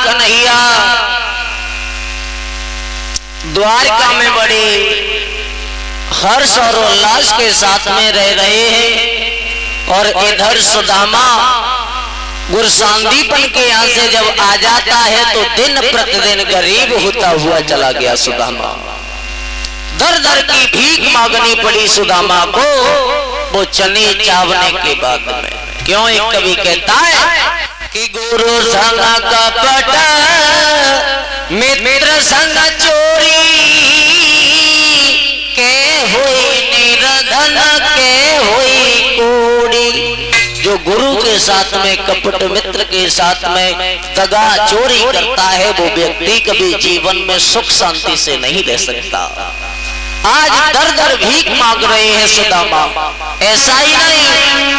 कन्हैया द्वारका में बड़े हर्ष और उल्लास के साथ में रह रहे हैं और इधर सुदामा गुरसांदीपन के यहाँ से जब आ जाता है तो दिन प्रतिदिन गरीब होता हुआ चला गया सुदामा। दर दर की भीख मांगनी पड़ी सुदामा को, वो चने चावने के बाद में। क्यों एक कवि कहता है कि गुरु संग कपट मित्र संग चोरी के हुई निर्धन के हुई कोड़ी। जो गुरु के साथ में कपट, मित्र के साथ में दगा चोरी करता है वो व्यक्ति कभी जीवन में सुख शांति से नहीं रह सकता। आज दर दर भीख मांग रहे हैं सुदामा। ऐसा ही नहीं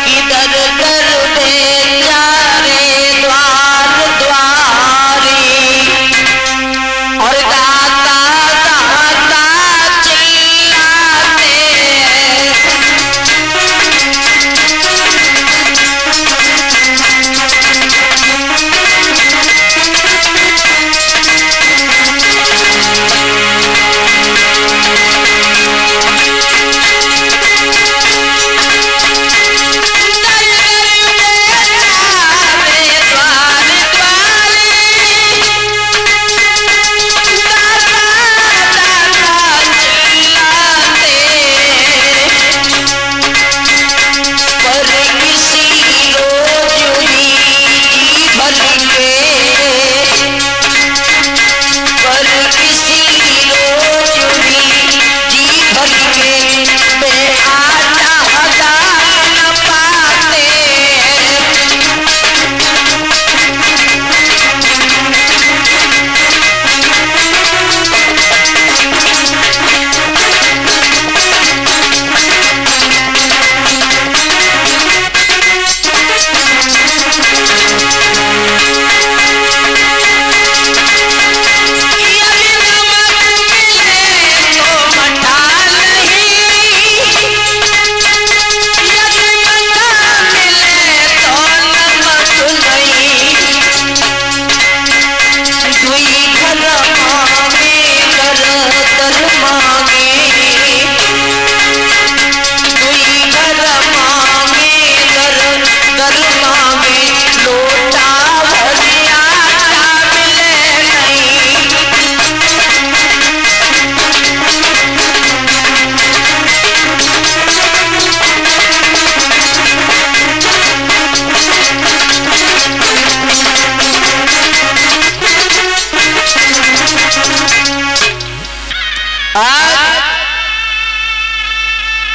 कि दर दर बेचारे द्वार द्वारी और दाता दाता चिल्लाते।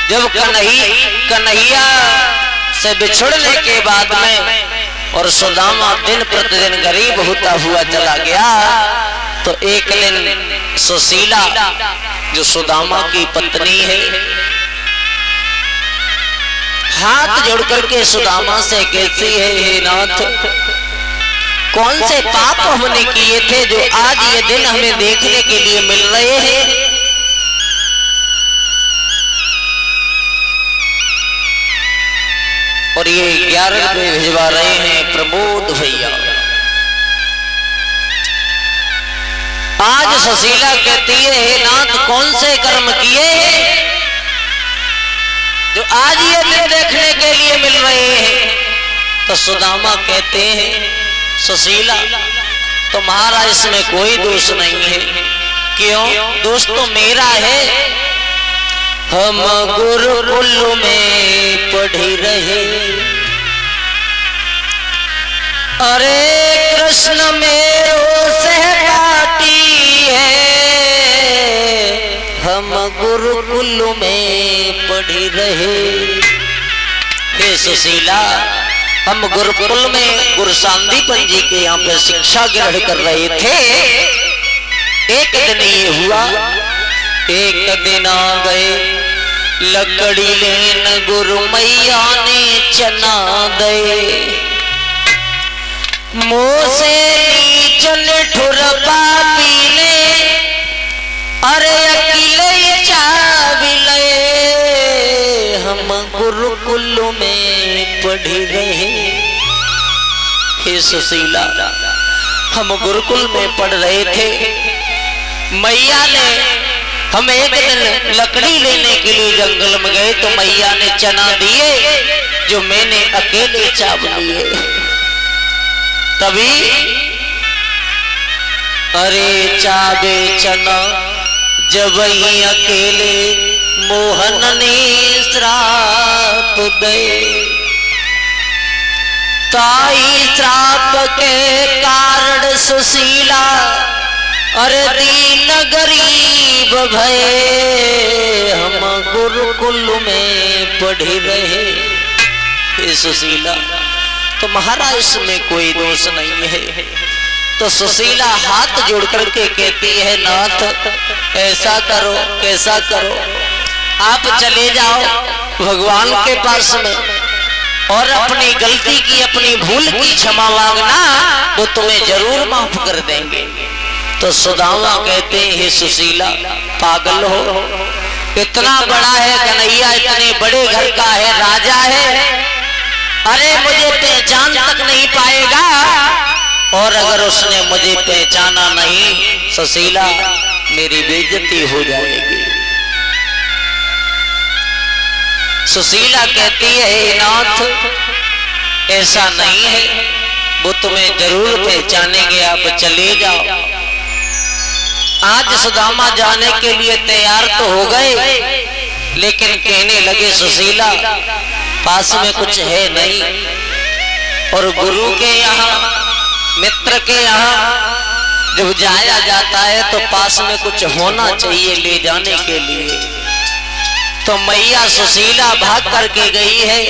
जब कन्हैया से बिछड़ने के बाद में और सुदामा दिन प्रतिदिन गरीब होता हुआ चला गया तो एक दिन सुशीला जो सुदामा की पत्नी है हाथ जोड़ करके सुदामा से कहती है, हे नाथ, कौन से पाप हमने किए थे जो आज ये दिन हमें देखने के लिए मिल रहे हैं। और ये 11 रुपए भिजवा रहे हैं प्रमोद भैया। आज सुशीला कहती है, हे नाथ, कौन से कर्म किए हैं जो आज ये दिन देखने के लिए मिल रहे हैं। तो सुदामा कहते हैं, सुशीला, तुम्हारा इसमें कोई दोष नहीं है। क्यों? दोष तो मेरा है। हम गुरुकुल में पढ़ी रहे, अरे कृष्ण मेरो सहपाठी है। हम गुरुकुल में पढ़ी रहे। हे सुशीला, हम गुरुकुल में गुरसांदीपन जी के यहाँ पे शिक्षा ग्रहण कर रहे थे। एक दिन ये हुआ, एक दिन आ गए लकड़ी लेन गुरु मैया ने चना दे। मुँह से नीचन ठुर पापी ने, अरे अकेले चाबिले। हम गुरुकुल में पढ़ रहे। हे सुशीला, हम गुरुकुल में पढ़ रहे थे, मैया ने हम एक दिन लकड़ी लेने के लिए जंगल में गए तो मैया ने चना दिए जो मैंने अकेले चाव लिए। तभी अरे चाबे चना जब ही अकेले मोहन ने श्राप दे, ताई श्राप के कारण सुशीला अरे दीन गरीब भये हम गुरुकुल में पढ़े रहे। हे सुशीला तुम्हारा इसमें कोई दोष नहीं है। तो सुशीला हाथ जोड़ करके कहती है नाथ ऐसा करो कैसा करो, आप चले जाओ भगवान के पास में और अपनी गलती की अपनी भूल की क्षमा मांगना, वो तुम्हें जरूर माफ कर देंगे। तो सुदामा कहते हैं सुशीला पागल हो, इतना बड़ा है कन्हैया, इतने बड़े घर का है, राजा है, अरे मुझे पहचान तक नहीं पाएगा, और अगर उसने मुझे पहचाना नहीं सुशीला मेरी बेइज्जती हो जाएगी। सुशीला कहती है नाथ ऐसा नहीं है, वो तुम्हें जरूर पहचानेंगे, आप चले जाओ। आज सुदामा जाने के लिए तैयार तो हो गए, लेकिन कहने लगे सुशीला पास में कुछ है नहीं, और गुरु के यहाँ मित्र के यहाँ जब जाया जाता है तो पास में कुछ होना चाहिए ले जाने के लिए। तो मैया सुशीला भाग करके गई है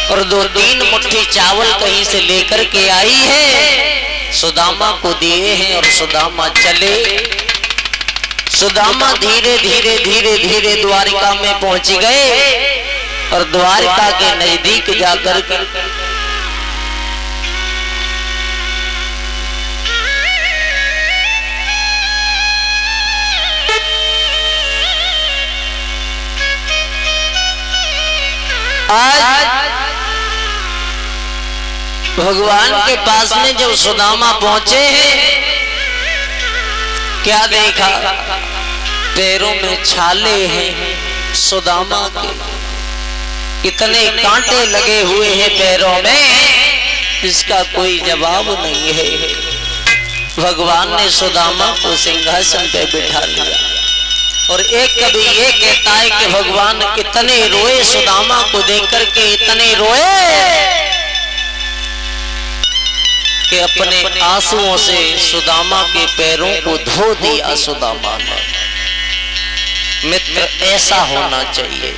और 2-3 मुट्ठी चावल कहीं से लेकर के आई है, सुदामा को दिए हैं और सुदामा चले। सुदामा धीरे धीरे धीरे धीरे द्वारिका में पहुंच गए और द्वारिका के नजदीक जाकर के आज भगवान के पास में जब सुदामा पहुंचे हैं, क्या देखा पैरों में छाले हैं सुदामा के, इतने कांटे लगे हुए हैं पैरों में, इसका कोई जवाब नहीं है। भगवान ने सुदामा को सिंहासन पे बिठा लिया और एक कभी ये कहता है कि भगवान इतने रोए सुदामा को देख करके, इतने रोए कि अपने आंसुओं से सुदामा के पैरों को धो दिया सुदामा ने। मित्र ऐसा होना चाहिए।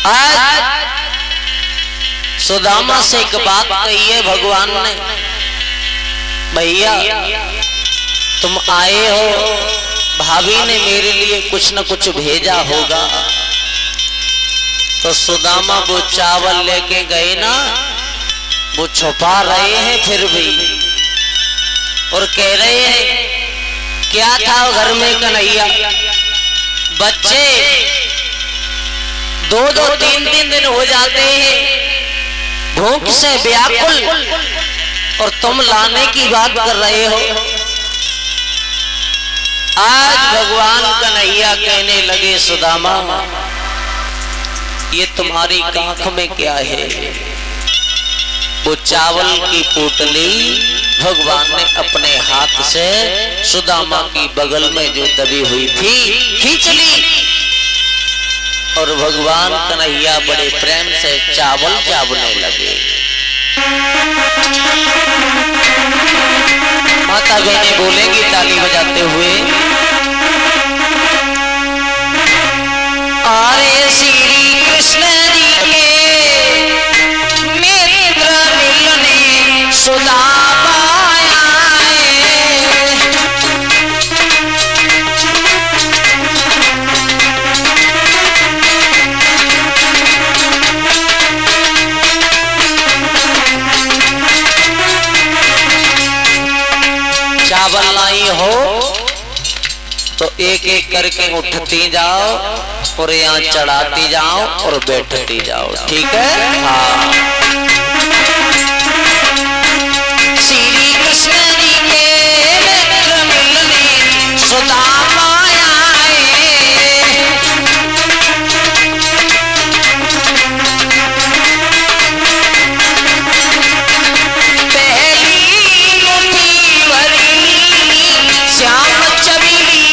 आज सुदामा से एक बात कही है भगवान ने, भैया तुम आए हो, भाभी ने मेरे लिए कुछ न कुछ भेजा होगा। तो सुदामा वो चावल लेके गए ना, वो छुपा रहे हैं फिर भी, और कह रहे हैं क्या था घर में कन्हैया, बच्चे 2-2 3-3 दिन हो जाते हैं भूख से व्याकुल, और तुम लाने की बात कर रहे हो। आज भगवान कन्हैया कहने लगे सुदामा ये तुम्हारी कांख में क्या है। वो चावल की पोटली भगवान ने अपने हाथ से सुदामा की बगल में जो दबी हुई थी खींच ली, और भगवान कन्हैया बड़े प्रेम से चावल चावने लगे। माता बहनें बोलेंगी ताली बजाते हुए, अरे श्री कृष्ण जी के मित्र मिलने सुदामा आए, चावल लाई हो तो एक एक करके उठती जाओ और यहाँ चढ़ाती जाओ और बैठती जाओ, ठीक है? हाँ। श्री कृष्ण जी के मित्र मिलने सुदामा आए, पहली मुट्ठी भरी श्याम चबीली,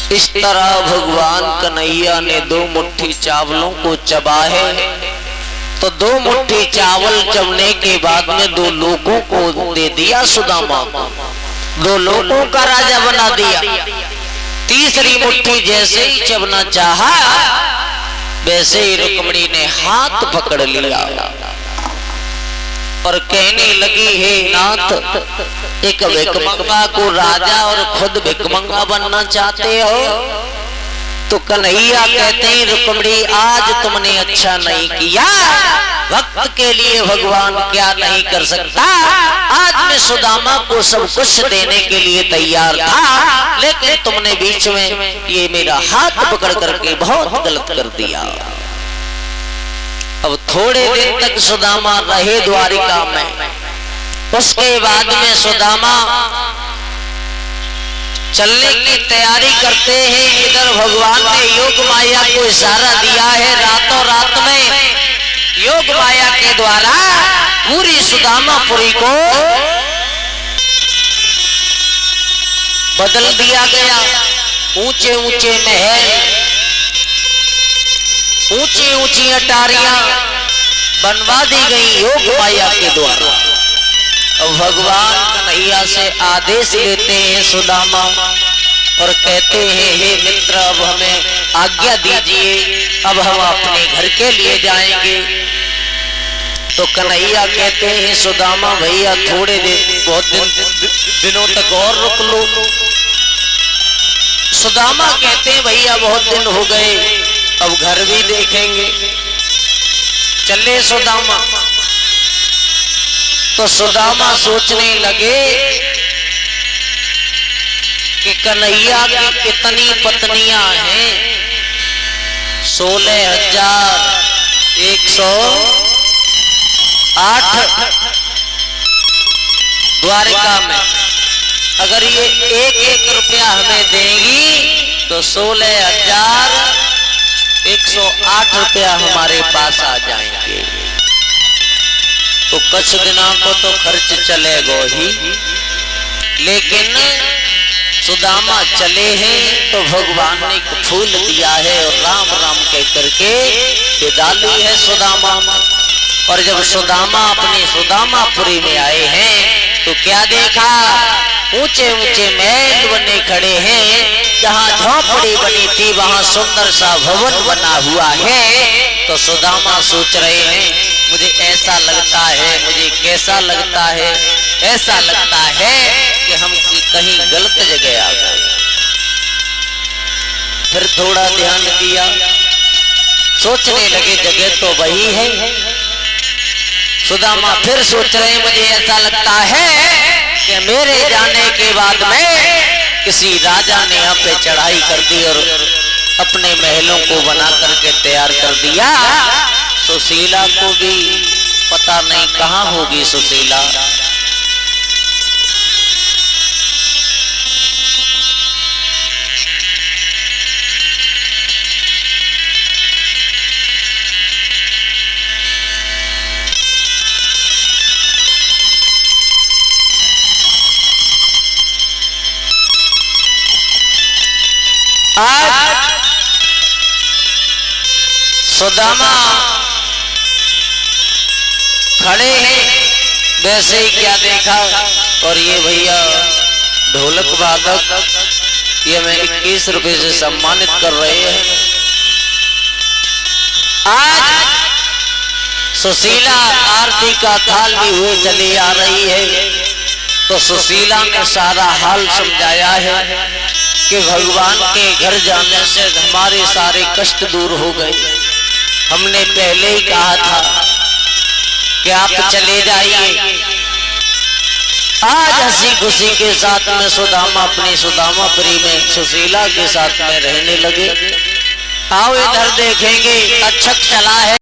इस तरह भगवान कन्हैया ने दो मुट्ठी चावलों को चबा है, तो दो मुट्ठी चावल चबने के बाद में दो लोगों को दे दिया सुदामा, दो लोगों का राजा बना दिया। तीसरी मुट्ठी जैसे ही चबना चाहा वैसे ही रुक्मिणी ने हाथ पकड़ लिया और कहने लगी, हे नाथ, एक भिखमंगा को राजा और खुद भिखमंगा बनना चाहते हो? तो कन्हैया कहते हैं, रुक्मिणी आज तुमने अच्छा नहीं किया, भक्त के लिए भगवान क्या नहीं कर सकता। आज मैं सुदामा को सब कुछ देने के लिए तैयार था, लेकिन तुमने बीच में ये मेरा हाथ पकड़ करके बहुत गलत कर दिया। अब थोड़े दिन तक सुदामा रहे द्वारिका में, उसके बाद में सुदामा चलने की तैयारी करते हैं। इधर भगवान ने योग माया को इशारा दिया है, रातों रात में योग माया के द्वारा पूरी सुदामापुरी को बदल दिया गया। ऊंचे ऊंचे महल, ऊंची ऊंची अटारियां बनवा दी गई योग माया के द्वारा। भगवान कन्हैया से आदेश लेते हैं सुदामा और कहते हैं, हे मित्र, अब हमें आज्ञा दीजिए, अब हम अपने घर के लिए जाएंगे। तो कन्हैया कहते हैं सुदामा भैया थोड़े बहुत दिनों तक और रुक लो। सुदामा कहते हैं भैया बहुत दिन हो गए, अब घर भी देखेंगे। चले सुदामा। तो सुदामा सोचने लगे कि कन्हैया की कितनी पत्नियां हैं, 16,108 द्वारिका में। अगर ये एक रुपया हमें देंगी तो 16,108 रुपया हमारे पास आ जाएंगे। तो कुछ दिनों को तो खर्च चलेगा ही, लेकिन सुदामा चले हैं तो भगवान ने एक फूल दिया है और राम राम कह करके विदा ली है सुदामा। और जब सुदामा अपने सुदामापुरी में आए हैं तो क्या देखा, ऊंचे ऊंचे महल बने खड़े हैं। जहाँ झोपड़ी बनी थी वहाँ सुंदर सा भवन बना हुआ है। तो सुदामा सोच रहे हैं मुझे ऐसा लगता है, मुझे कैसा लगता है, ऐसा लगता है कि हम कहीं गलत जगह आ गए। फिर थोड़ा ध्यान दिया, सोचने लगे जगह तो वही है। सुदामा फिर सोच रहे हैं मुझे ऐसा लगता है कि मेरे जाने के बाद में किसी राजा ने यहाँ पे चढ़ाई कर दी और अपने महलों को बना करके तैयार कर दिया। सुशीला को भी पता नहीं कहाँ होगी सुशीला। आज सुदामा खड़े हैं, वैसे ही क्या देखा, और ये भैया ढोलक वादक ये हमें 21 रुपए से सम्मानित कर रहे हैं। आज सुशीला आरती का थाल भी हुए चली आ रही है। तो सुशीला ने सारा हाल समझाया है कि भगवान के घर जाने से हमारे सारे कष्ट दूर हो गए। हमने पहले ही कहा था कि आप चले जाइए। आज हंसी खुशी के साथ में सुदामा अपनी सुदामापुरी में सुशीला के साथ में रहने लगे। आओ इधर देखेंगे, अच्छक चला है।